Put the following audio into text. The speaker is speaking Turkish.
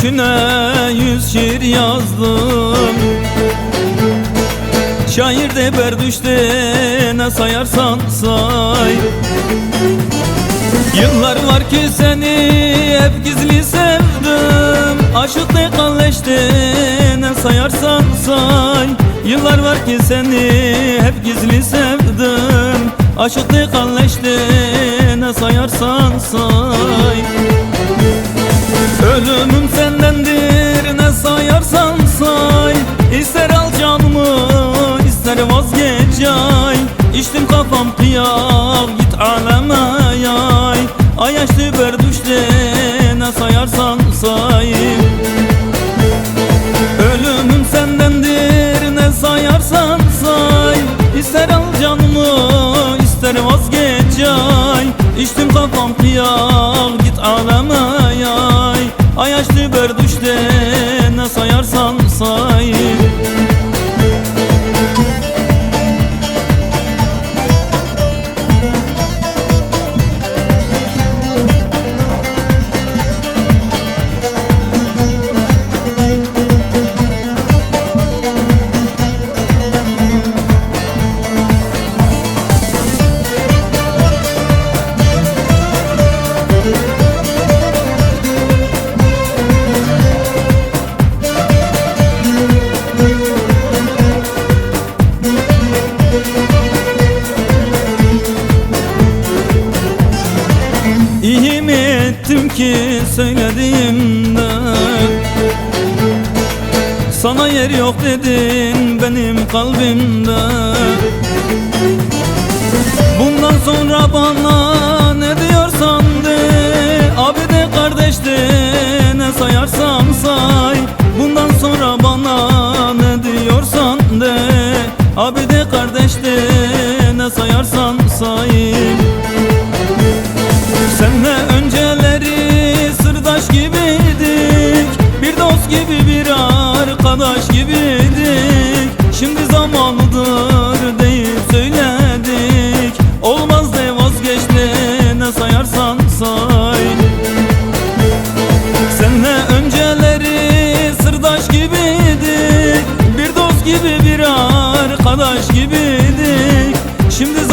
gülüşüne 100 şiir yazdım. Şair de berdüşte ne sayarsan say. Yıllar var ki seni hep gizli sevdim. Aşık ne kalleşti ne sayarsan say. Yıllar var ki seni hep gizli sevdim. Aşık ne kalleşti ne sayarsan say. Ölümüm sendendir ne sayarsan say. İster al canımı ister vazgeç yay. İçtim kafam kıyak git aleme yay. Ay açtı berdüşte ne sayarsan say. Ölümüm sendendir ne sayarsan say. İster al canımı ister vazgeç yay. İçtim kafam kıyak git aleme yay. Ay açtı berdüşte ne sayarsan say. İyi mi ettim ki söylediğimde sana yer yok dedin benim kalbimde. Bundan sonra bana ne diyorsan de. Abi de kardeş de ne sayarsan say. Bundan sonra bana ne diyorsan de. Abi de kardeş de ne sayarsan say. Senle önceleri sırdaş gibiydik. Bir dost gibi bir arkadaş gibiydik. Şimdi zamanıdır deyip söyledik. Olmaz de vazgeç de ne sayarsan say. Senle önceleri sırdaş gibiydik. Bir dost gibi bir arkadaş gibiydik. Şimdi